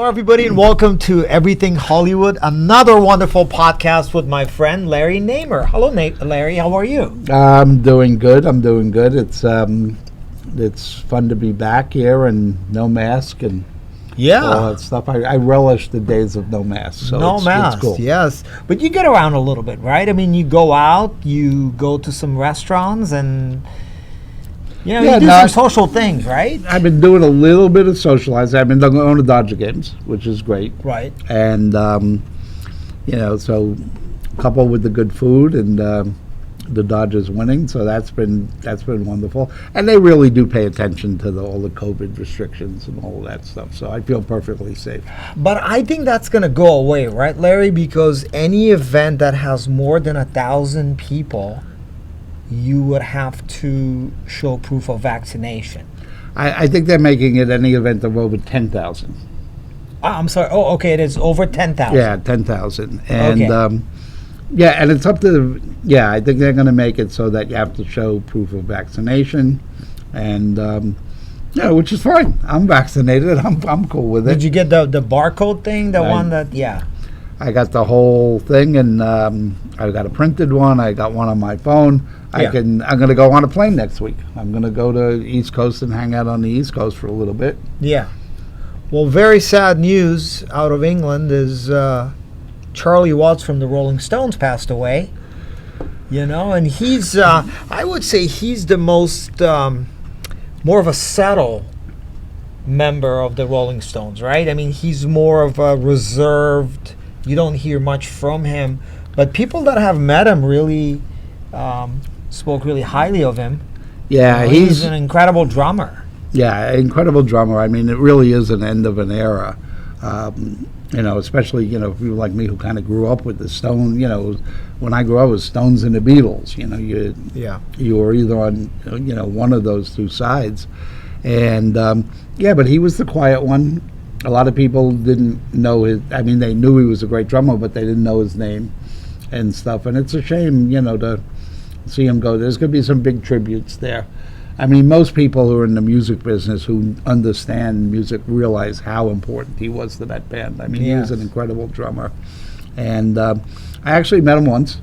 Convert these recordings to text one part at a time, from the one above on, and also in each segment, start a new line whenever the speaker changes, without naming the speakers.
everybody, and welcome to Everything Hollywood, another wonderful podcast with my friend Larry Namer. Hello, Larry. How are you?
I'm doing good. It's fun to be back here and no mask and all that stuff. I relish the days of no mask. So
no mask,
it's cool.
Yes. But you get around a little bit, right? I mean, you go out, you go to some restaurants, and you do some social things, right?
I've been doing a little bit of socializing. I've been going to Dodger games, which is great.
Right.
And so coupled with the good food and the Dodgers winning, so that's been wonderful. And they really do pay attention to all the COVID restrictions and all of that stuff. So I feel perfectly safe.
But I think that's going to go away, right, Larry? Because any event that has more than 1,000 people, you would have to show proof of vaccination.
I think they're making it any event of over 10,000.
I'm sorry. Oh, okay. It is over 10,000.
Yeah, 10,000. And
okay.
and it's up to I think they're going to make it so that you have to show proof of vaccination, and which is fine. I'm vaccinated. I'm cool with it.
Did you get the barcode thing? One that
I got the whole thing, and I got a printed one. I got one on my phone. I'm going to go on a plane next week. I'm going to go to East Coast and hang out on the East Coast for a little bit.
Yeah. Well, very sad news out of England is Charlie Watts from the Rolling Stones passed away. And he's I would say he's the most more of a subtle member of the Rolling Stones, right? I mean, he's more of a reserved. You don't hear much from him, but people that have met him really spoke really highly of him.
Yeah,
he's an incredible drummer.
Yeah, incredible drummer. I mean, it really is an end of an era. Especially people like me who kind of grew up with the Stones. When I grew up, it was Stones and the Beatles. You were either on one of those two sides, and but he was the quiet one. A lot of people didn't know his. I mean, they knew he was a great drummer, but they didn't know his name and stuff. And it's a shame, to see him go. There's going to be some big tributes there. I mean, most people who are in the music business who understand music realize how important he was to that band. I mean, He was an incredible drummer. And I actually met him once.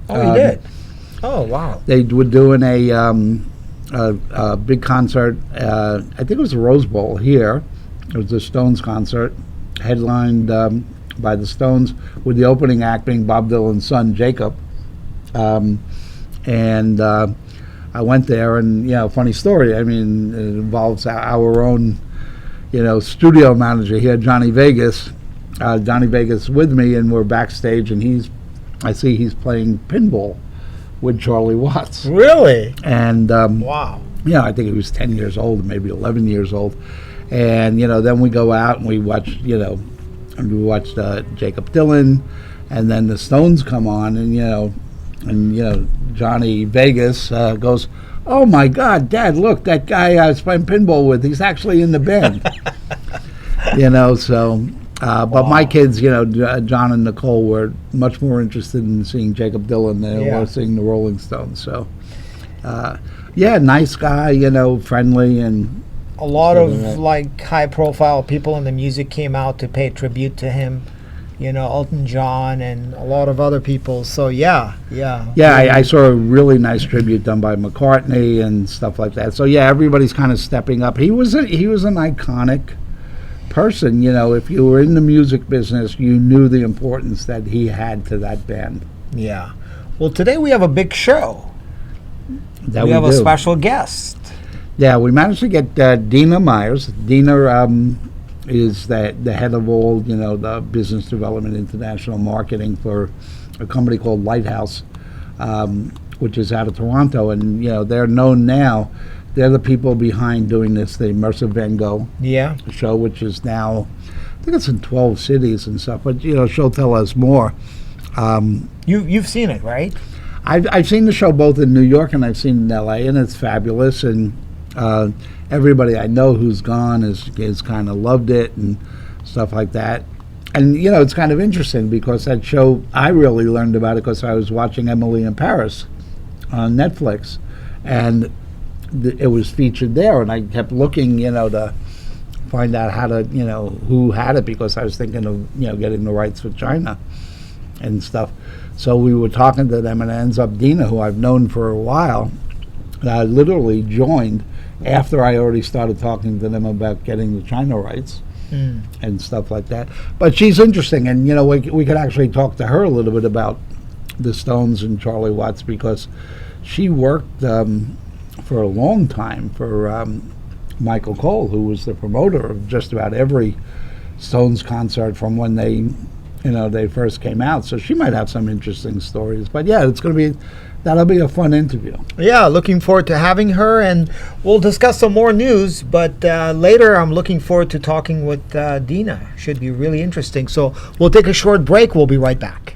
Oh, you did? Oh, wow.
They were doing a big concert. I think it was the Rose Bowl here. It was the Stones concert, headlined by the Stones, with the opening act being Bob Dylan's son, Jacob. I went there, and funny story. I mean, it involves our own, studio manager here, Jonny Vegas. Johnny Vegas with me, and we're backstage, and I see he's playing pinball with Charlie Watts.
Really?
And
wow.
I think he was 10 years old, maybe 11 years old, and then we go out and we watch, Jacob Dylan, and then the Stones come on, and Johnny Vegas goes, "Oh my God, Dad! Look, that guy I was playing pinball with. He's actually in the band." But my kids, John and Nicole, were much more interested in seeing Jacob Dylan than they were seeing the Rolling Stones. So, nice guy, friendly, and
a lot of high-profile people in the music came out to pay tribute to him. Elton John and a lot of other people. So I saw a really nice tribute done by McCartney and stuff like that. So everybody's kind of stepping up. He was an iconic person. If you were in the music business, you knew the importance that he had to that band. Yeah. Well, today we have a big show.
We
have a special guest.
Yeah, we managed to get Dina Meyers. Dina is the head of all, the business development, international marketing for a company called Lighthouse, which is out of Toronto. And, they're known now. They're the people behind doing the Immersive Van Gogh show, which is now, I think it's in 12 cities and stuff. But, she'll tell us more.
You've seen it, right?
I've seen the show both in New York and I've seen it in L.A., and it's fabulous. And everybody I know who's gone has kind of loved it and stuff like that. And, it's kind of interesting because that show, I really learned about it because I was watching Emily in Paris on Netflix. And it was featured there. And I kept looking, to find out how to, who had it, because I was thinking of, getting the rights for China and stuff. So we were talking to them, and it ends up Dina, who I've known for a while, literally joined after I already started talking to them about getting the China rights and stuff like that. But she's interesting, and we could actually talk to her a little bit about the Stones and Charlie Watts, because she worked for a long time for Michael Cole, who was the promoter of just about every Stones concert from when they first came out. So she might have some interesting stories. But yeah, that'll be a fun interview.
Yeah, looking forward to having her, and we'll discuss some more news. But later, I'm looking forward to talking with Dina. Should be really interesting. So we'll take a short break. We'll be right back.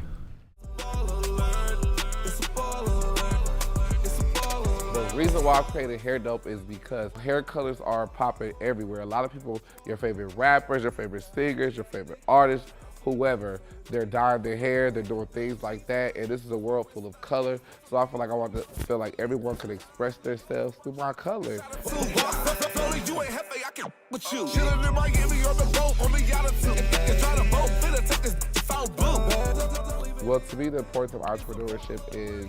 The reason why I created Hair Dope is because hair colors are popping everywhere. A lot of people, your favorite rappers, your favorite singers, your favorite artists, whoever, they're dyeing their hair, they're doing things like that, and this is a world full of color. So I feel like I want to feel like everyone can express themselves through my color. Well, to me, the importance of entrepreneurship is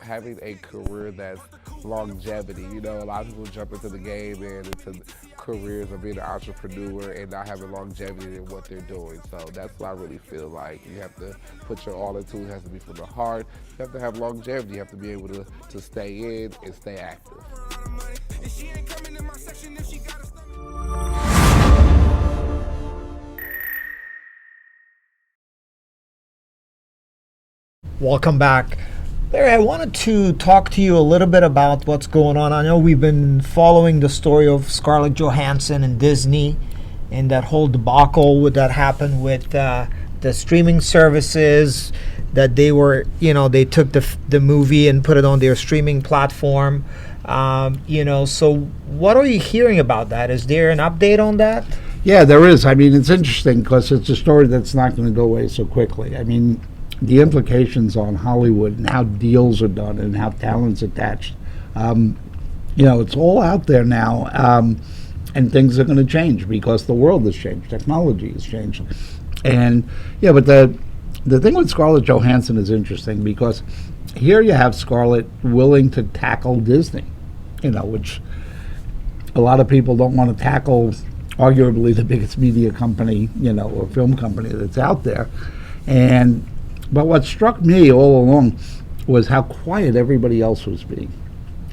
having a career that's longevity. A lot of people jump into the game and into careers of being an entrepreneur and not having longevity in what they're doing. So that's what I really feel like. You have to put your all into it. It has to be from the heart. You have to have longevity. You have to be able to stay in and stay active.
Welcome back. Larry, I wanted to talk to you a little bit about what's going on. I know we've been following the story of Scarlett Johansson and Disney and that whole debacle that happened with the streaming services, that they were, they took the movie and put it on their streaming platform. So what are you hearing about that? Is there an update on that?
Yeah, there is. I mean, it's interesting because it's a story that's not going to go away so quickly. I mean, the implications on Hollywood and how deals are done and how talent's attached. It's all out there now, and things are going to change because the world has changed, technology has changed, and but the thing with Scarlett Johansson is interesting because here you have Scarlett willing to tackle Disney, which a lot of people don't want to tackle, arguably the biggest media company, or film company that's out there, But what struck me all along was how quiet everybody else was being.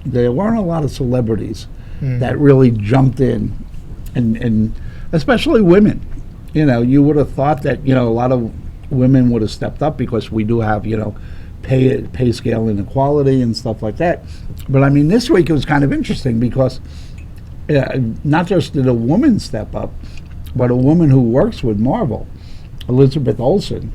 There weren't a lot of celebrities that really jumped in, and especially women. You would have thought that, a lot of women would have stepped up because we do have, pay scale inequality and stuff like that. But I mean, this week it was kind of interesting because not just did a woman step up, but a woman who works with Marvel, Elizabeth Olsen,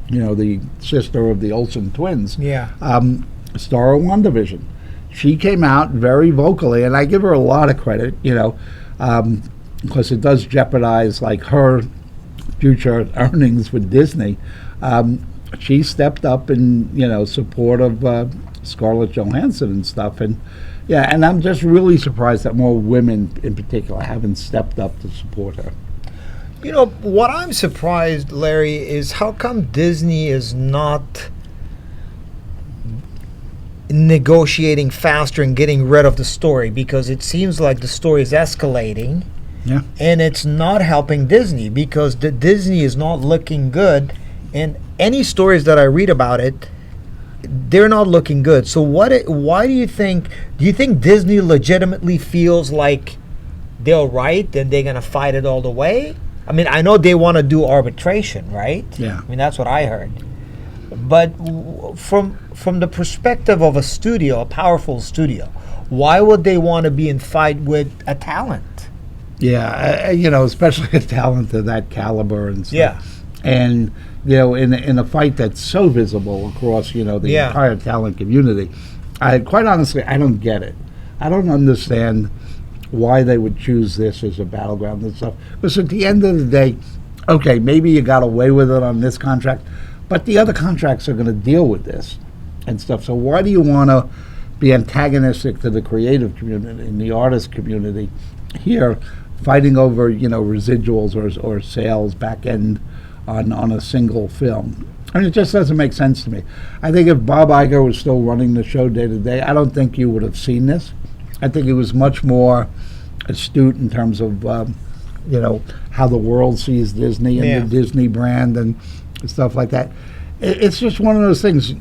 the sister of the Olsen twins, star of WandaVision. She came out very vocally, and I give her a lot of credit, because it does jeopardize like her future earnings with Disney. She stepped up in support of Scarlett Johansson and stuff, and I'm just really surprised that more women in particular haven't stepped up to support her.
What I'm surprised, Larry, is how come Disney is not negotiating faster and getting rid of the story, because it seems like the story is escalating.
Yeah.
And it's not helping Disney because the Disney is not looking good, and any stories that I read about it, they're not looking good. So why do you think Disney legitimately feels like they're right and they're going to fight it all the way? I mean, I know they want to do arbitration, right?
Yeah.
I mean, that's what I heard. But from the perspective of a studio, a powerful studio, why would they want to be in fight with a talent?
Yeah, especially a talent of that caliber and stuff.
Yeah.
And, in a fight that's so visible across, the entire talent community, quite honestly, I don't get it. I don't understand why they would choose this as a battleground and stuff. Because at the end of the day, okay, maybe you got away with it on this contract, but the other contracts are going to deal with this and stuff. So why do you want to be antagonistic to the creative community and the artist community here fighting over, residuals or sales back end on a single film. I mean, it just doesn't make sense to me. I think if Bob Iger was still running the show day to day, I don't think you would have seen this. I think he was much more astute in terms of, how the world sees Disney and the Disney brand and stuff like that. It's just one of those things.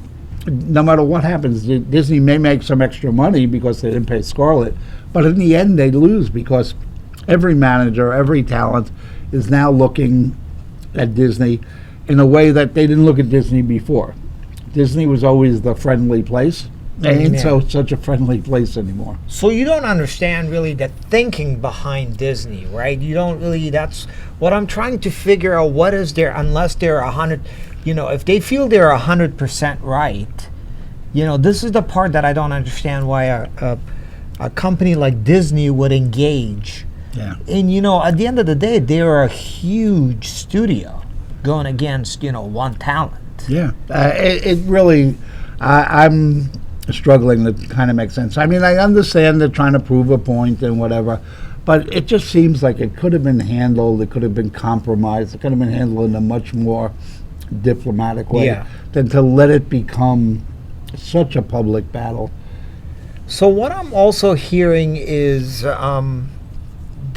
No matter what happens, Disney may make some extra money because they didn't pay Scarlett, but in the end they lose because every manager, every talent is now looking at Disney in a way that they didn't look at Disney before. Disney was always the friendly place. They ain't such a friendly place anymore.
So you don't understand really the thinking behind Disney, right? You don't really, that's what I'm trying to figure out. What is there, unless they're 100, if they feel they're 100% right, this is the part that I don't understand why a company like Disney would engage.
Yeah.
And, at the end of the day, they're a huge studio going against, one talent.
Yeah. It really, I'm struggling to kind of make sense. I mean, I understand they're trying to prove a point and whatever, but it just seems like it could have been handled, it could have been compromised, it could have been handled in a much more diplomatic way than to let it become such a public battle.
So what I'm also hearing is that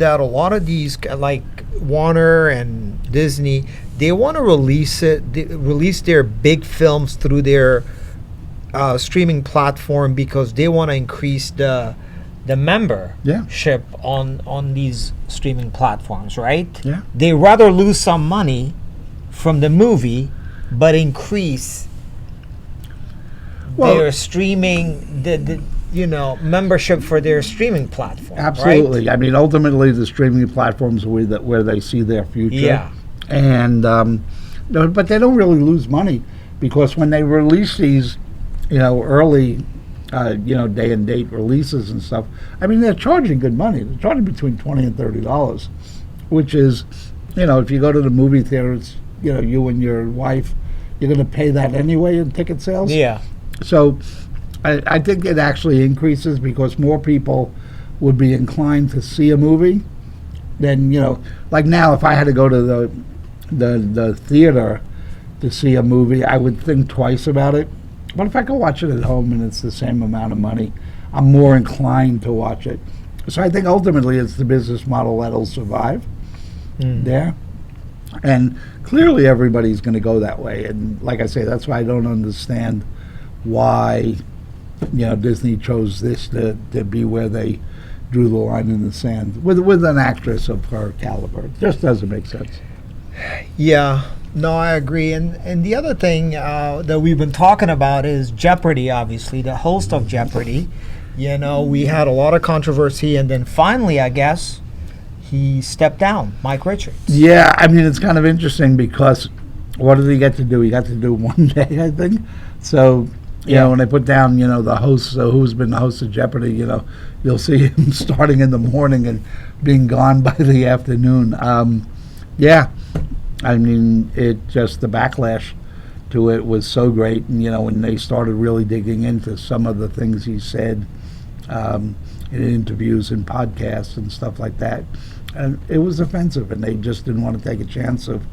a lot of these, like Warner and Disney, they want to release their big films through their streaming platform because they want to increase the membership on these streaming platforms, right?
Yeah.
They rather lose some money from the movie, but increase their streaming membership for their streaming platform.
Absolutely.
Right?
I mean, ultimately, the streaming platforms are where they see their future.
Yeah.
And but they don't really lose money because when they release these, early, day and date releases and stuff, I mean, they're charging good money. They're charging between $20 and $30, which is, if you go to the movie theater, it's, you and your wife, you're going to pay that anyway in ticket sales.
Yeah.
So I think it actually increases because more people would be inclined to see a movie than, like now, if I had to go to the theater to see a movie, I would think twice about it. But if I can watch it at home and it's the same amount of money, I'm more inclined to watch it. So I think ultimately it's the business model that'll survive there. And clearly everybody's going to go that way. And like I say, that's why I don't understand why, Disney chose this to be where they drew the line in the sand with an actress of her caliber. It just doesn't make sense.
Yeah. No, I agree. And the other thing that we've been talking about is Jeopardy, obviously, the host of Jeopardy. We had a lot of controversy, and then finally, I guess, he stepped down, Mike Richards.
Yeah, I mean, it's kind of interesting because what did he get to do? He got to do one day, I think. So, when they put down, the host, who's been the host of Jeopardy, you'll see him starting in the morning and being gone by the afternoon. I mean, the backlash to it was so great. And, when they started really digging into some of the things he said in interviews and podcasts and stuff like that, and it was offensive, and they just didn't want to take a chance of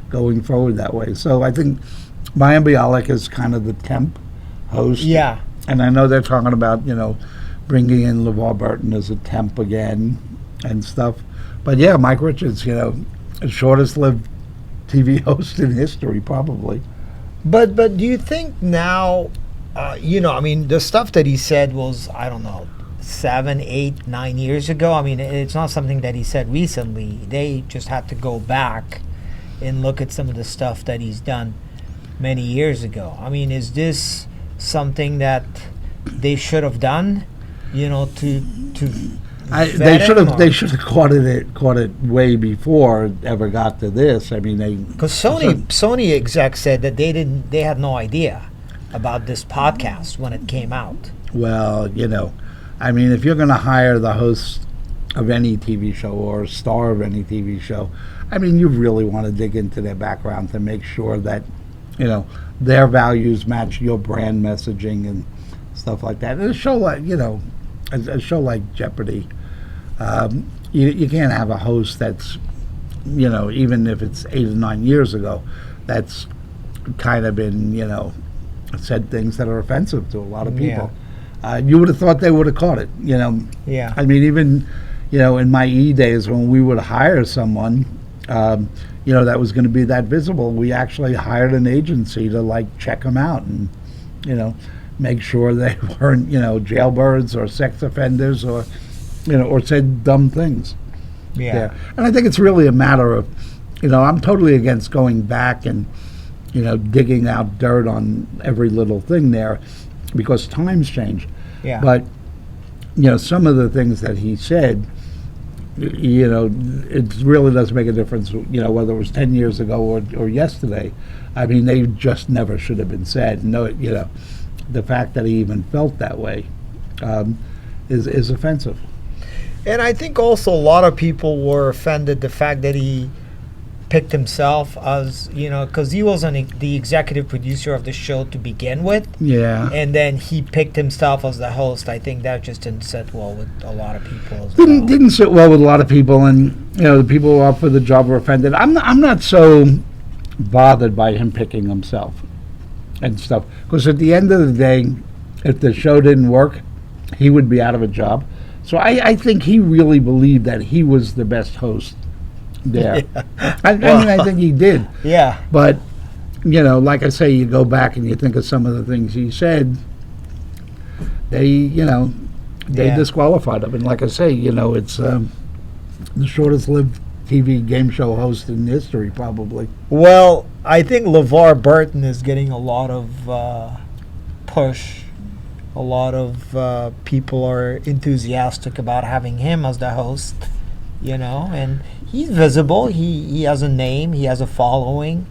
going forward that way. So I think Mayim Bialik is kind of the temp host.
Yeah.
And I know they're talking about, bringing in LeVar Burton as a temp again and stuff. But, yeah, Mike Richards, shortest-lived TV host in history, probably.
But do you think now, the stuff that he said was, I don't know, 7, 8, 9 years ago. I mean, it's not something that he said recently. They just had to go back and look at some of the stuff that he's done many years ago. I mean, is this something that they should have done, to
They should have caught it way before it ever got to this. I mean,
because Sony exec said that they had no idea about this podcast when it came out.
Well, I mean, if you're going to hire the host of any TV show or star of any TV show, I mean, you really want to dig into their background to make sure that their values match your brand messaging and stuff like that. And a show like a show like Jeopardy. you can't have a host that's, even if it's 8 or 9 years ago, that's kind of been, said things that are offensive to a lot of people. You would have thought they would have caught it,
Yeah.
I mean, even, in my days when we would hire someone, that was going to be that visible, we actually hired an agency to check them out and, make sure they weren't, jailbirds or sex offenders or, or said dumb things.
Yeah.
And I think it's really a matter of, I'm totally against going back and, digging out dirt on every little thing there because times change.
Yeah.
But, some of the things that he said, it really does make a difference, whether it was 10 years ago or yesterday. I mean, they just never should have been said. No, the fact that he even felt that way is offensive.
And I think also a lot of people were offended the fact that he picked himself as, because he wasn't the executive producer of the show to begin with.
Yeah.
And then he picked himself as the host. I think that just didn't sit well with a lot of people as
Didn't
well.
didn't sit well with a lot of people, and the people who are up for the job were offended. I'm not so bothered by him picking himself and stuff, because at the end of the day, if the show didn't work, he would be out of a job. So I think he really believed that he was the best host there. I mean, I think he did.
Yeah.
But, like I say, you go back and you think of some of the things he said, they disqualified him. And like I say, it's the shortest-lived TV game show host in history, probably.
Well, I think LeVar Burton is getting a lot of push. A lot of people are enthusiastic about having him as the host, and he's visible. He has a name. He has a following,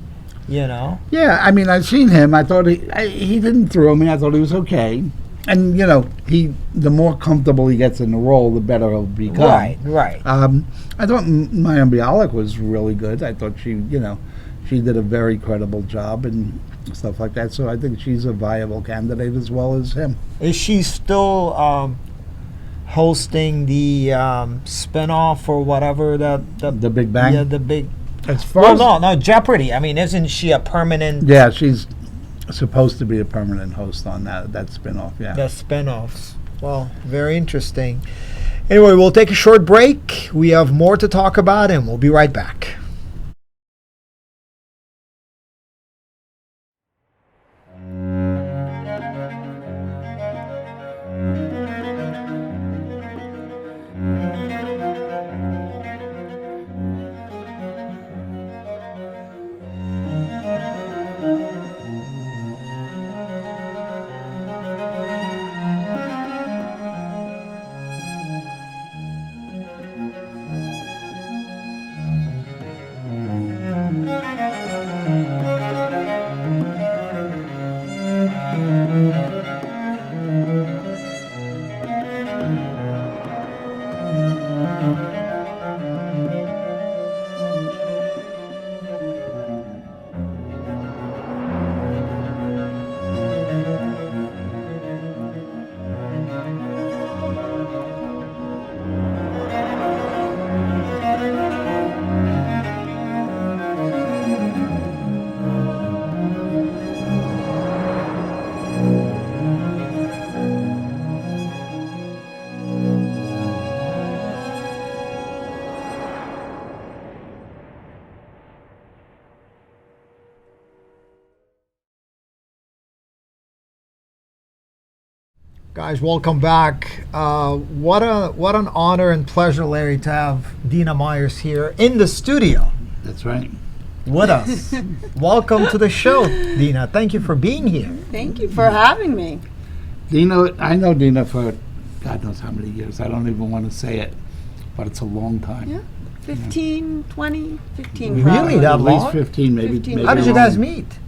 Yeah, I mean, I've seen him. I thought he didn't throw me. I thought he was okay. And, the more comfortable he gets in the role, the better he'll become.
Right.
I thought Maya Bialik was really good. I thought she did a very credible job and stuff like that. So I think she's a viable candidate as well as him.
Is she still hosting the spinoff or whatever
The Big Bang?
Yeah, the big.
As far
No, Jeopardy. I mean, isn't she a permanent?
Yeah, she's supposed to be a permanent host on that spinoff. Yeah.
The spinoffs. Well, very interesting. Anyway, we'll take a short break. We have more to talk about, and we'll be right back. Guys, welcome back. What an honor and pleasure, Larry, to have Dina Meyers here in the studio
That's right.
with us. Welcome to the show, Dina. Thank you for being here.
Thank you for having me.
Dina, I know Dina for God knows how many years. I don't even want to say it, but it's a long time.
Yeah, 15, 20, 15
Really?
probably.
That
At
long?
least 15, maybe.
15.
maybe
How did you
longer.
guys meet?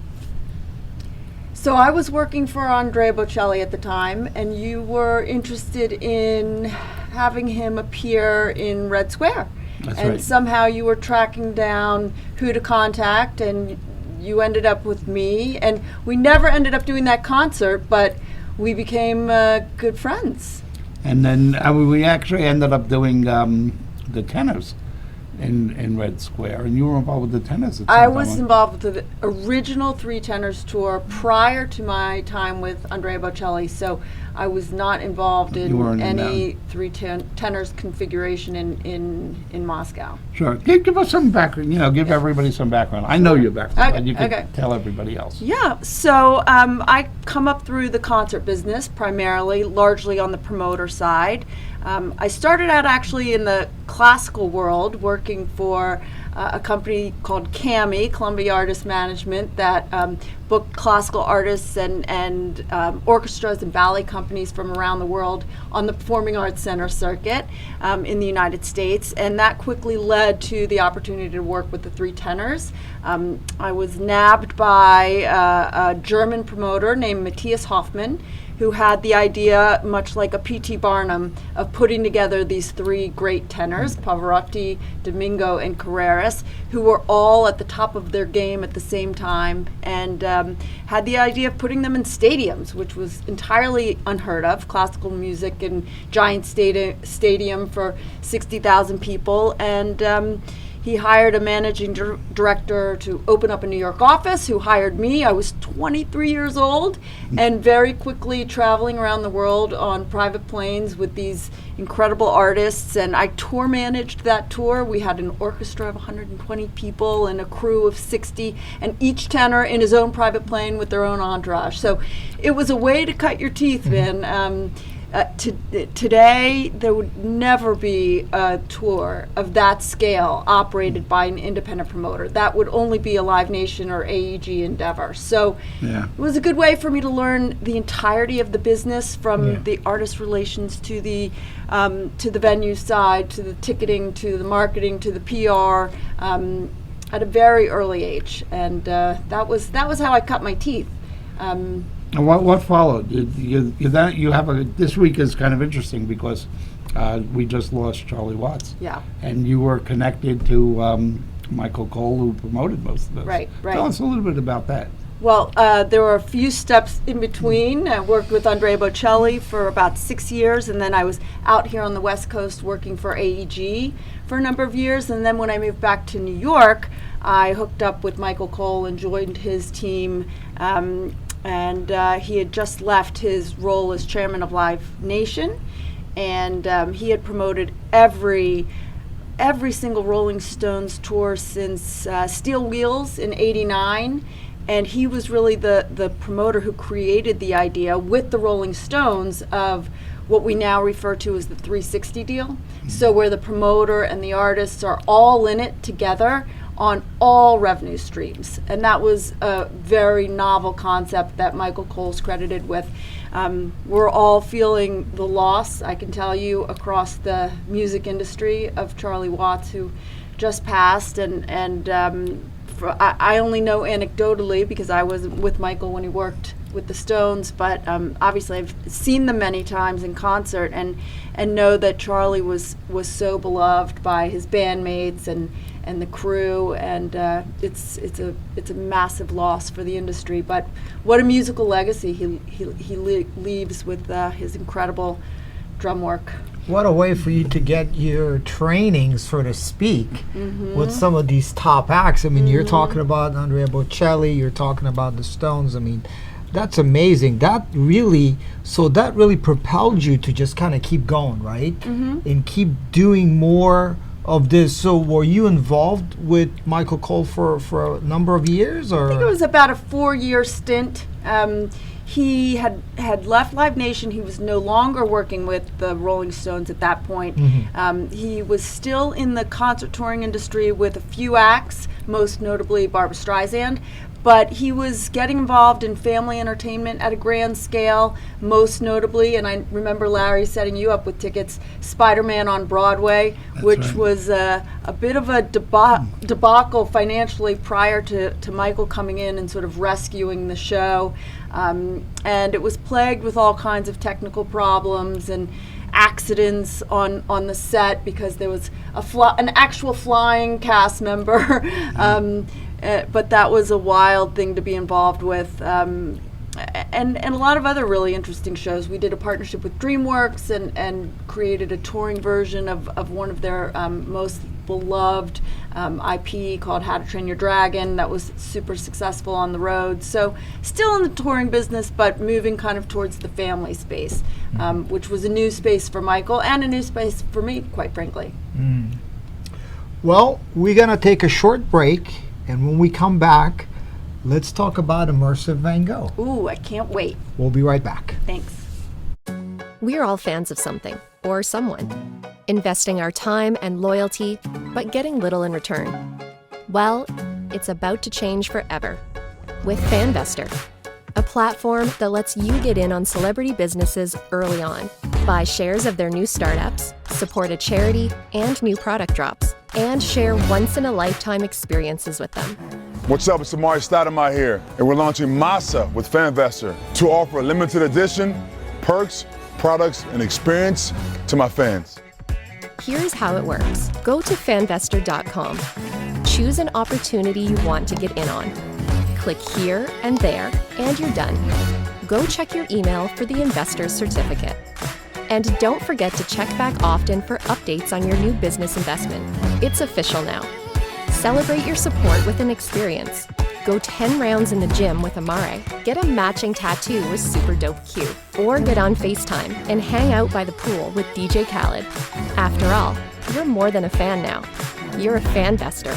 So I was working for Andrea Bocelli at the time, and you were interested in having him appear in Red Square.
That's
and
right.
somehow you were tracking down who to contact, and you ended up with me. And we never ended up doing that concert, but we became good friends.
And then we actually ended up doing the tenors in Red Square, and you were involved with the tenors.
I was involved with the original Three Tenors tour prior to my time with Andrea Bocelli, so I was not involved in any Three Tenors configuration in Moscow.
Sure. Give us some background, give everybody some background. I know your background, but you can tell everybody else.
Yeah, so I come up through the concert business primarily, largely on the promoter side. I started out actually in the classical world, working for a company called CAMI, Columbia Artist Management, that booked classical artists and orchestras and ballet companies from around the world on the Performing Arts Center circuit in the United States. And that quickly led to the opportunity to work with the Three Tenors. I was nabbed by a German promoter named Matthias Hoffmann, who had the idea, much like a P.T. Barnum, of putting together these three great tenors, Pavarotti, Domingo, and Carreras, who were all at the top of their game at the same time, and had the idea of putting them in stadiums, which was entirely unheard of. Classical music in giant stadium for 60,000 people, and he hired a managing director to open up a New York office, who hired me. I was 23 years old and very quickly traveling around the world on private planes with these incredible artists. And I tour managed that tour. We had an orchestra of 120 people and a crew of 60, and each tenor in his own private plane with their own entourage. So it was a way to cut your teeth, man. Today, there would never be a tour of that scale operated by an independent promoter. That would only be a Live Nation or AEG endeavor. So it was a good way for me to learn the entirety of the business, from the artist relations to the venue side, to the ticketing, to the marketing, to the PR, at a very early age. And that was how I cut my teeth.
And what followed? This week is kind of interesting because we just lost Charlie Watts.
Yeah.
And you were connected to Michael Cole, who promoted most of those.
Right.
Tell us a little bit about that.
Well, there were a few steps in between. I worked with Andrea Bocelli for about 6 years, and then I was out here on the West Coast working for AEG for a number of years. And then when I moved back to New York, I hooked up with Michael Cole and joined his team. And he had just left his role as chairman of Live Nation, and he had promoted every single Rolling Stones tour since Steel Wheels in '89, and he was really the promoter who created the idea with the Rolling Stones of what we now refer to as the 360 deal. So where the promoter and the artists are all in it together on all revenue streams. And that was a very novel concept that Michael Cole's credited with. We're all feeling the loss, I can tell you, across the music industry of Charlie Watts, who just passed. I only know anecdotally because I was with Michael when he worked with the Stones, but obviously I've seen them many times in concert and know that Charlie was so beloved by his bandmates and the crew, and it's a massive loss for the industry. But what a musical legacy he leaves with his incredible drum work.
What a way for you to get your training, so to speak, with some of these top acts. I mean, you're talking about Andrea Bocelli, you're talking about the Stones. I mean, that's amazing. That really propelled you to just kind of keep going, right? And keep doing more of this. So were you involved with Michael Cole for a number of years? Or?
I think it was about a 4-year stint. He had left Live Nation. He was no longer working with the Rolling Stones at that point. He was still in the concert touring industry with a few acts, most notably Barbra Streisand. But he was getting involved in family entertainment at a grand scale, most notably, and I remember Larry setting you up with tickets, Spider-Man on Broadway, which was a bit of a debacle financially prior to Michael coming in and sort of rescuing the show. And it was plagued with all kinds of technical problems and accidents on the set because there was an actual flying cast member. But that was a wild thing to be involved with. and a lot of other really interesting shows. We did a partnership with DreamWorks and created a touring version of one of their most beloved IP called How to Train Your Dragon that was super successful on the road. So still in the touring business, but moving kind of towards the family space, which was a new space for Michael and a new space for me, quite frankly.
Well, we're going to take a short break, and when we come back, let's talk about immersive Van Gogh.
Ooh, I can't wait.
We'll be right back.
Thanks.
We're all fans of something or someone, investing our time and loyalty, but getting little in return. Well, it's about to change forever with FanVestor, a platform that lets you get in on celebrity businesses early on, buy shares of their new startups, support a charity and new product drops, and share once-in-a-lifetime experiences with them.
What's up, it's Amari Stoudemire here, and we're launching Masa with FanVestor to offer a limited edition, perks, products, and experience to my fans.
Here's how it works. Go to fanvestor.com. Choose an opportunity you want to get in on. Click here and there, and you're done. Go check your email for the investor's certificate. And don't forget to check back often for updates on your new business investment. It's official now. Celebrate your support with an experience. Go 10 rounds in the gym with Amare, get a matching tattoo with super dope Q, or get on FaceTime and hang out by the pool with DJ Khaled. After all, you're more than a fan now. You're a FanVestor.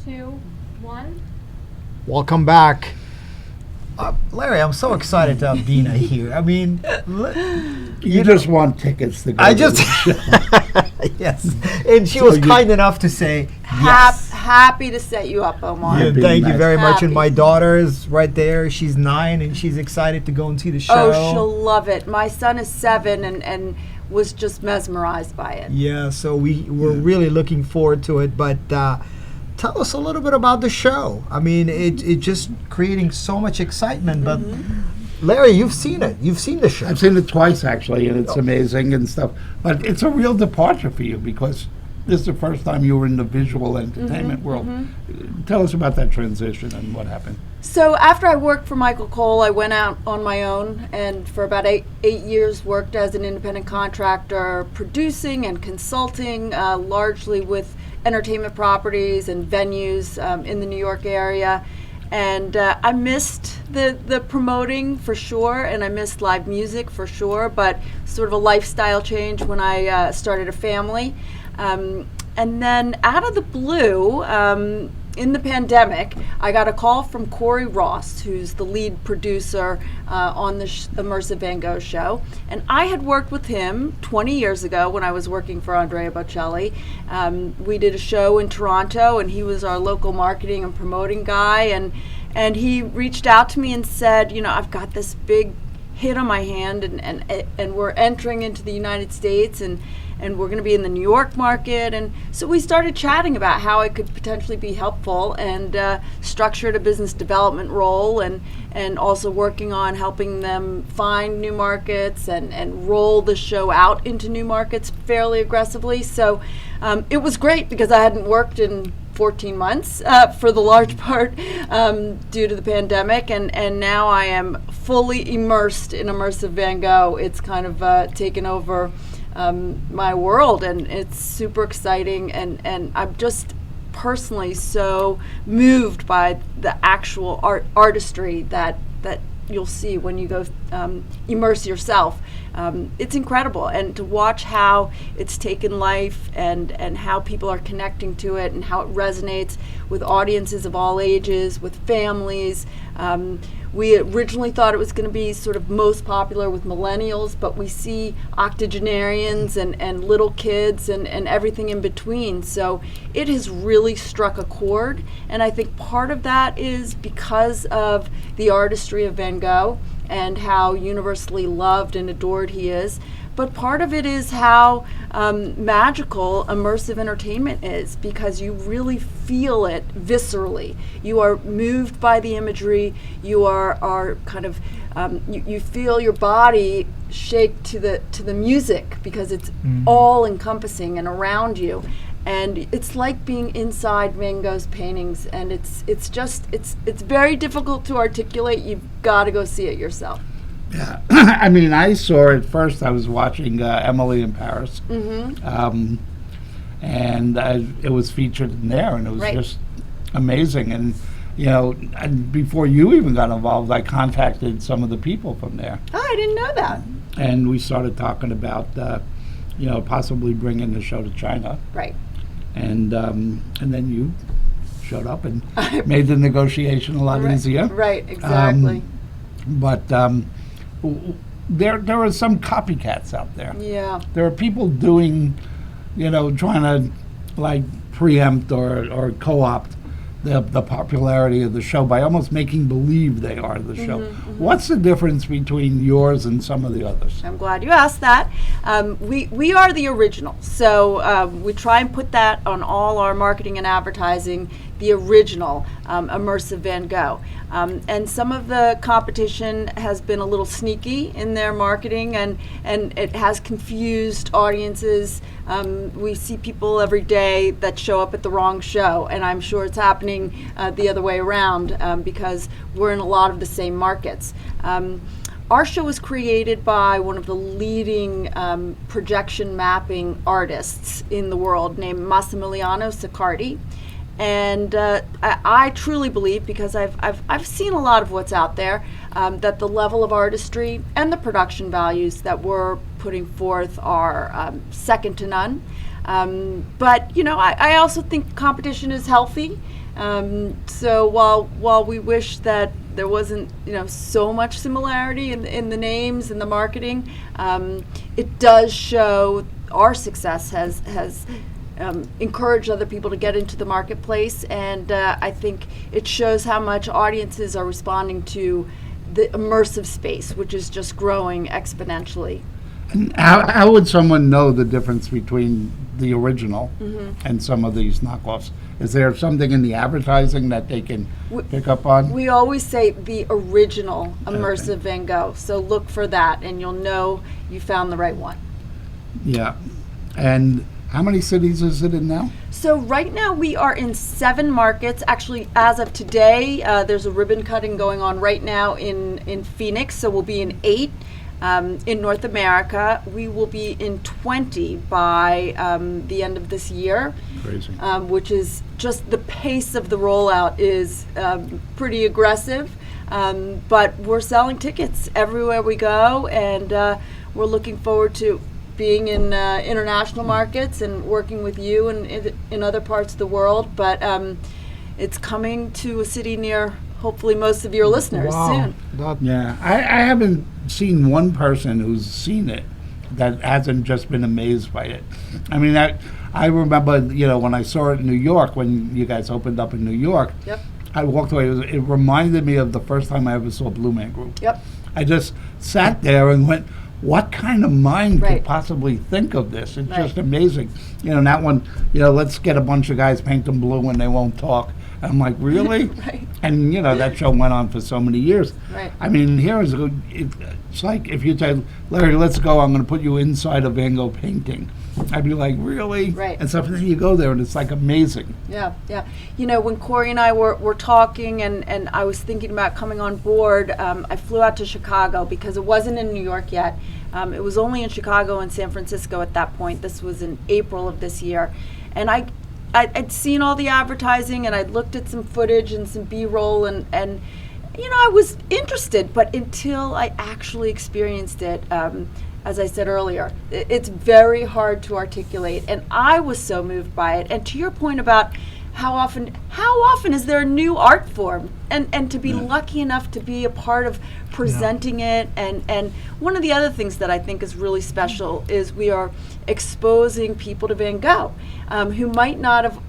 2, 1.
Welcome back. Larry, I'm so excited to have Dina here. I mean,
You just want tickets to go
I
to
just,
the show.
yes. And she was kind enough to say yes.
Happy to set you up, Omar.
Yeah,
Be
thank you
nice.
very much. And
Happy.
my daughter is right there. She's 9 and she's excited to go and see the show.
Oh, she'll love it. My son is 7 and was just mesmerized by it.
Yeah, so we're really looking forward to it. But tell us a little bit about the show. I mean, it just creating so much excitement. But Larry, you've seen it. You've seen the show.
I've seen it twice, actually, and it's amazing and stuff. But it's a real departure for you because this is the first time you were in the visual entertainment world. Tell us about that transition and what happened.
So after I worked for Michael Cole, I went out on my own and for about eight years worked as an independent contractor, producing and consulting, largely with entertainment properties and venues in the New York area. And I missed the promoting for sure, and I missed live music for sure, but sort of a lifestyle change when I started a family. And then out of the blue, in the pandemic, I got a call from Corey Ross, who's the lead producer on the Immersive Van Gogh show. And I had worked with him 20 years ago when I was working for Andrea Bocelli. We did a show in Toronto, and he was our local marketing and promoting guy. And he reached out to me and said, you know, I've got this big hit on my hand, and we're entering into the United States, and we're going to be in the New York market. And so we started chatting about how it could potentially be helpful, and structured a business development role, and also working on helping them find new markets and roll the show out into new markets fairly aggressively. So it was great because I hadn't worked in 14 months for the large part due to the pandemic, and now I am fully immersed in Immersive Van Gogh. It's kind of taken over my world, and it's super exciting, and I'm just personally so moved by the actual artistry that you'll see when you go immerse yourself. It's incredible, and to watch how it's taken life and how people are connecting to it and how it resonates with audiences of all ages, with families. We originally thought it was going to be sort of most popular with millennials, but we see octogenarians and little kids and everything in between. So it has really struck a chord, and I think part of that is because of the artistry of Van Gogh and how universally loved and adored he is. But part of it is how magical immersive entertainment is, because you really feel it viscerally. You are moved by the imagery. You are kind of you feel your body shake to the music because it's all encompassing and around you. And it's like being inside Van Gogh's paintings, and it's very difficult to articulate. You've got to go see it yourself.
Yeah, I mean, I saw it first. I was watching Emily in Paris, and it was featured in there, and it was just amazing. And and before you even got involved, I contacted some of the people from there.
Oh, I didn't know that.
And we started talking about, possibly bringing the show to China.
Right.
And then you showed up and made the negotiation a lot easier.
Right, exactly.
But there are some copycats out there.
Yeah.
There are people doing, trying to like preempt or co-opt the popularity of the show by almost making believe they are the show. What's the difference between yours and some of the others?
I'm glad you asked that. We are the original, so we try and put that on all our marketing and advertising, the original immersive Van Gogh. And some of the competition has been a little sneaky in their marketing, and it has confused audiences. We see people every day that show up at the wrong show, and I'm sure it's happening the other way around because we're in a lot of the same markets. Our show was created by one of the leading projection mapping artists in the world named Massimiliano Siccardi. And I truly believe, because I've seen a lot of what's out there, that the level of artistry and the production values that we're putting forth are second to none. But I also think competition is healthy. So while we wish that there wasn't so much similarity in the names and the marketing, it does show our success has encouraged other people to get into the marketplace, and I think it shows how much audiences are responding to the immersive space, which is just growing exponentially.
And how would someone know the difference between the original and some of these knockoffs? Is there something in the advertising that they can pick up on?
We always say the original immersive Van Gogh, so look for that and you'll know you found the right one.
Yeah. And how many cities is it in now?
So right now we are in 7 markets. Actually, as of today, there's a ribbon cutting going on right now in Phoenix, so we'll be in 8. In North America, we will be in 20 by the end of this year.
Crazy.
Which is just the pace of the rollout is pretty aggressive. But we're selling tickets everywhere we go, and we're looking forward to being in international markets and working with you and in other parts of the world. But it's coming to a city near, hopefully, most of your listeners soon.
Yeah, I haven't seen one person who's seen it that hasn't just been amazed by it. I mean, I remember, when I saw it in New York, when you guys opened up in New York, I walked away. It reminded me of the first time I ever saw Blue Man Group.
Yep.
I just sat there and went, what kind of mind could possibly think of this? It's just amazing. That one, let's get a bunch of guys, paint them blue and they won't talk. I'm like, really?
Right.
And, that show went on for so many years.
Right.
I mean, it's like if you said, Larry, let's go, I'm going to put you inside a Van Gogh painting. I'd be like, really?
Right.
And so then you go there and it's like amazing.
Yeah, yeah. When Corey and I were talking and I was thinking about coming on board, I flew out to Chicago because it wasn't in New York yet. It was only in Chicago and San Francisco at that point. This was in April of this year. And I'd seen all the advertising and I'd looked at some footage and some B-roll and I was interested, but until I actually experienced it, as I said earlier, it's very hard to articulate, and I was so moved by it. And to your point about how often is there a new art form, and to be lucky enough to be a part of presenting it, and one of the other things that I think is really special is we are exposing people to Van Gogh, who might not have,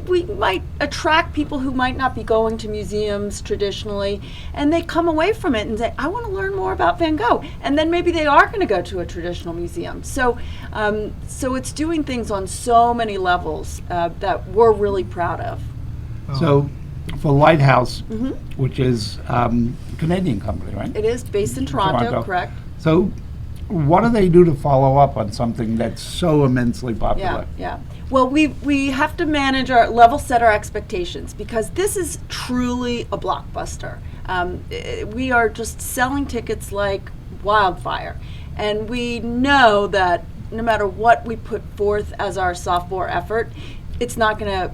we might attract people who might not be going to museums traditionally, and they come away from it and say, I want to learn more about Van Gogh, and then maybe they are going to go to a traditional museum. So it's doing things on so many levels that we're really proud of.
So for Lighthouse, which is a Canadian company, right?
It is based in Toronto, correct?
So what do they do to follow up on something that's so immensely popular?
Yeah. Well, we have to manage level set our expectations, because this is truly a blockbuster. We are just selling tickets like wildfire, and we know that no matter what we put forth as our sophomore effort, it's not going to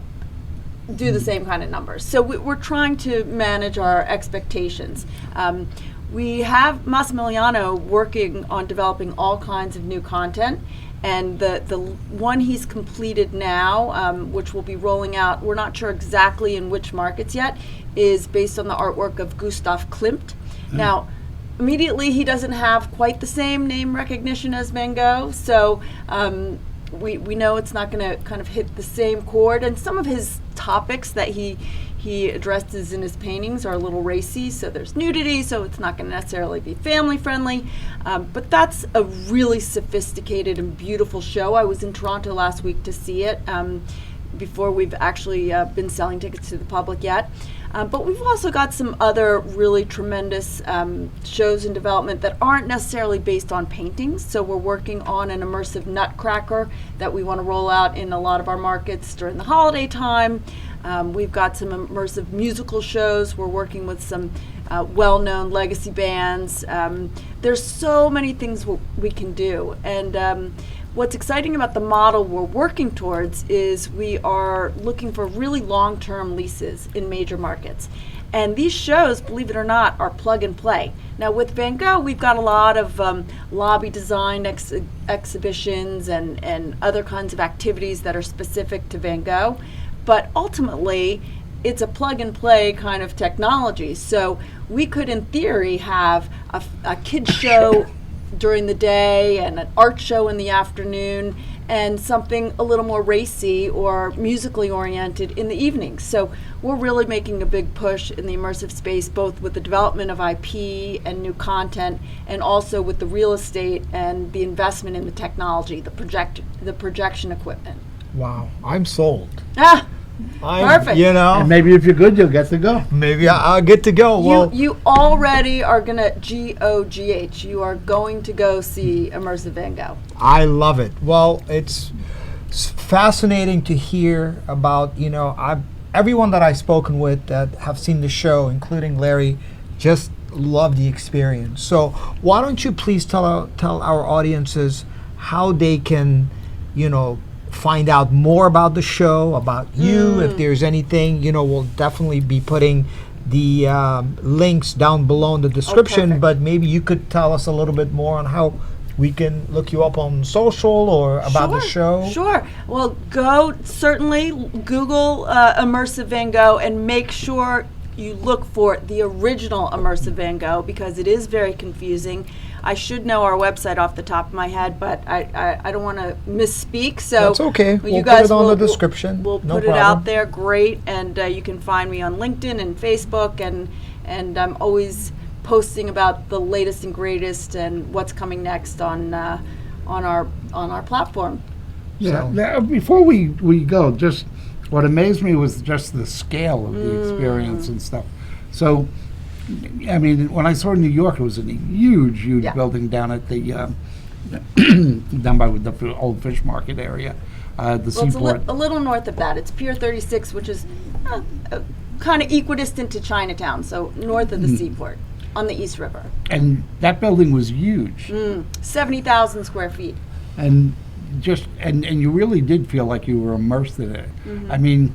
do the same kind of numbers. So we're trying to manage our expectations. We have Massimiliano working on developing all kinds of new content, and the one he's completed now, which will be rolling out, we're not sure exactly in which markets yet, is based on the artwork of Gustav Klimt. Now, immediately he doesn't have quite the same name recognition as Van Gogh, so we know it's not going to kind of hit the same chord, and some of his topics that he addresses in his paintings are a little racy, so there's nudity, so it's not going to necessarily be family friendly, but that's a really sophisticated and beautiful show. I was in Toronto last week to see it before we've actually been selling tickets to the public yet. But we've also got some other really tremendous shows in development that aren't necessarily based on paintings. So we're working on an immersive nutcracker that we want to roll out in a lot of our markets during the holiday time. We've got some immersive musical shows. We're working with some well-known legacy bands. There's so many things we can do. And what's exciting about the model we're working towards is we are looking for really long-term leases in major markets. And these shows, believe it or not, are plug and play. Now with Van Gogh, we've got a lot of lobby design exhibitions and other kinds of activities that are specific to Van Gogh. But ultimately, it's a plug and play kind of technology. So we could, in theory, have a kids show during the day and an art show in the afternoon, and something a little more racy or musically oriented in the evening. So we're really making a big push in the immersive space, both with the development of IP and new content, and also with the real estate and the investment in the technology, the projection equipment.
Wow, I'm sold.
Perfect.
You know,
And maybe if you're good, you'll get to go.
maybe I'll get to go. Well,
You already are gonna GOGH. You are going to go see Immersive Van Gogh.
I love it. Well, it's fascinating to hear about, everyone that I've spoken with that have seen the show, including Larry, just love the experience. So why don't you please tell our audiences how they can, find out more about the show, about you. If there's anything, we'll definitely be putting the links down below in the description,
perfect.
but maybe you could tell us a little bit more on how we can look you up on social or about the show.
Sure. Well, certainly Google Immersive Van Gogh and make sure you look for the original Immersive Van Gogh, because it is very confusing. I should know our website off the top of my head, but I don't want to misspeak. So
That's okay.
you
We'll
guys
put it on
will-
the description.
We'll
No
put it
problem.
out there. Great, and you can find me on LinkedIn and Facebook, and I'm always posting about the latest and greatest and what's coming next on our platform.
Yeah.
So-
Now, before we go, just what amazed me was just the scale of the experience and stuff. So, I mean, when I saw New York, it was in a huge
Yeah.
building down at the down by the old fish market area, the
Well, it's
seaport.
a little north of that. It's Pier 36, which is kind of equidistant to Chinatown, so north of the seaport on the East River.
And that building was huge.
70,000 square feet.
And and you really did feel like you were immersed in it. I mean,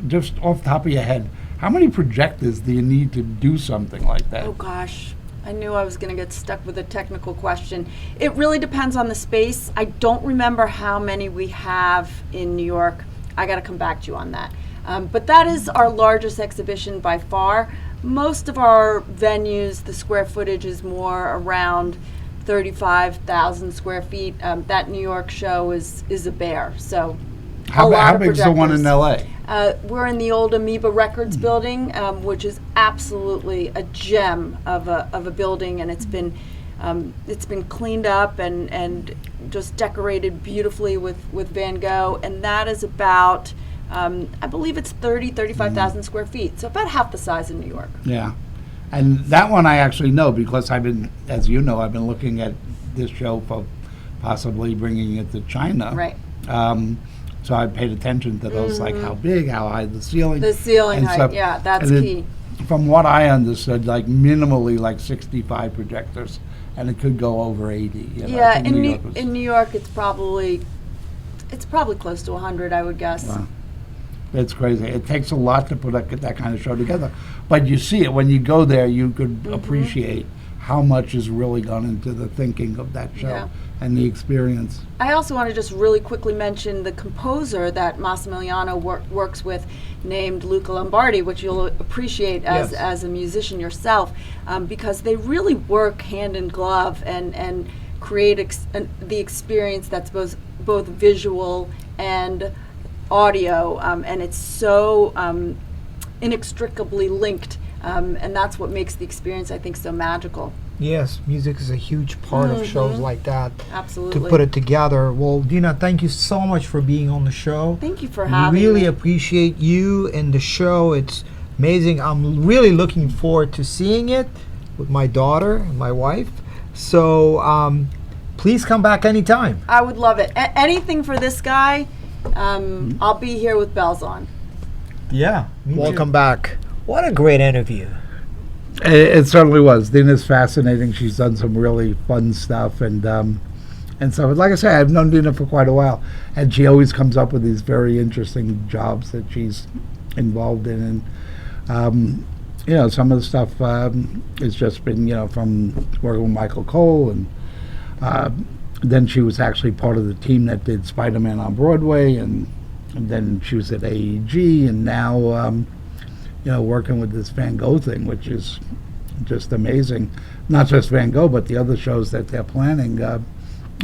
just off the top of your head, how many projectors do you need to do something like that?
Oh gosh, I knew I was going to get stuck with a technical question. It really depends on the space. I don't remember how many we have in New York. I got to come back to you on that. But that is our largest exhibition by far. Most of our venues, the square footage is more around 35,000 square feet. That New York show is a bear. So
How big's the one in
projectors.
LA?
We're in the old Amoeba Records building, which is absolutely a gem of a building, and it's been cleaned up and just decorated beautifully with Van Gogh, and that is about I believe it's 35,000 square feet, so about half the size of New York.
Yeah. And that one I actually know because as you know, I've been looking at this show for possibly bringing it to China.
Right.
So I paid attention to those, like how big, how high the ceiling.
The ceiling
and
height,
stuff.
yeah, that's
And
key.
From what I understood, like minimally like 65 projectors, and it could go over 80. You know, I
Yeah,
think
in
New York was-
New York, it's probably close to 100, I would guess.
Wow. It's crazy. It takes a lot to put that kind of show together. But you see it when you go there, you could appreciate how much is really gone into the thinking of that show
Yeah.
and the experience.
I also want to just really quickly mention the composer that Massimiliano works with, named Luca Lombardi, which you'll appreciate as a musician yourself, because they really work hand in glove and create the experience that's both visual and audio, and it's so inextricably linked, and that's what makes the experience, I think, so magical.
Yes, music is a huge part of shows like that.
Absolutely.
To put it together. Well, Dina, thank you so much for being on the show.
Thank you for having
really
me.
appreciate you and the show. It's amazing. I'm really looking forward to seeing it with my daughter and my wife. So please come back anytime.
I would love it. Anything for this guy, I'll be here with bells on.
Yeah. Welcome back. What a great interview.
It certainly was. Dina's fascinating. She's done some really fun stuff, and so, like I say, I've known Dina for quite a while, and she always comes up with these very interesting jobs that she's involved in, and some of the stuff has just been from working with Michael Cole, and then she was actually part of the team that did Spider-Man on Broadway, and then she was at AEG, and now working with this Van Gogh thing, which is just amazing. Not just Van Gogh, but the other shows that they're planning. It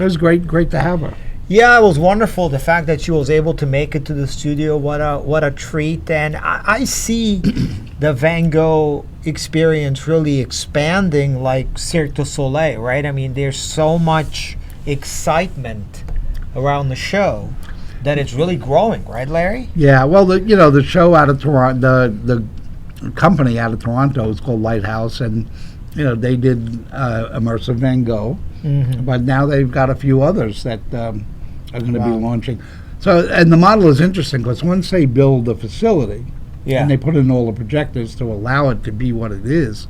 was great to have her.
Yeah, it was wonderful. The fact that she was able to make it to the studio, what a treat. And I see the Van Gogh experience really expanding like Cirque du Soleil, right? I mean, there's so much excitement around the show that it's really growing, right, Larry?
Yeah, well, the show out of Toronto, the company out of Toronto is called Lighthouse, and they did immersive Van Gogh, but now they've got a few others that are going to be launching. So, and the model is interesting because once they build a facility, and they put in all the projectors to allow it to be what it is,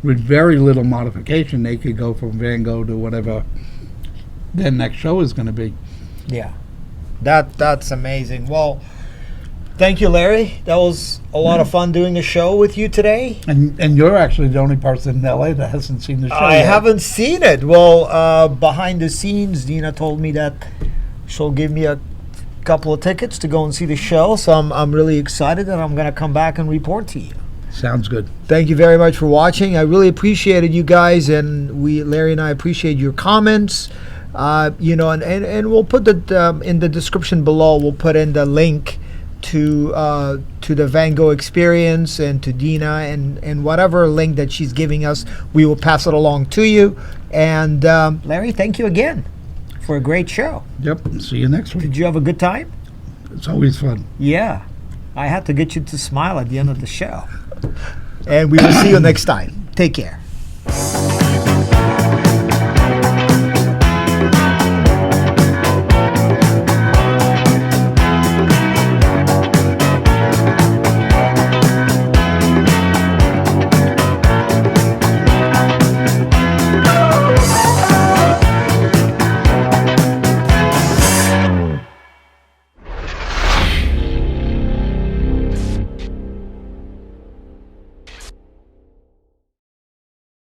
with very little modification, they could go from Van Gogh to whatever their next show is going to be.
Yeah, that's amazing. Well, thank you, Larry. That was a lot of fun doing a show with you today.
And you're actually the only person in LA that hasn't seen the show
I
yet.
haven't seen it. Well, behind the scenes, Dina told me that she'll give me a couple of tickets to go and see the show. So I'm really excited that I'm going to come back and report to you.
Sounds good.
Thank you very much for watching. I really appreciated you guys, and Larry and I appreciate your comments. And we'll put in the description below. We'll put in the link to the Van Gogh experience and to Dina and whatever link that she's giving us. We will pass it along to you. And Larry, thank you again for a great show.
Yep. See you next week.
Did you have a good time?
It's always fun.
Yeah, I had to get you to smile at the end of the show. And we will see you next time. Take care.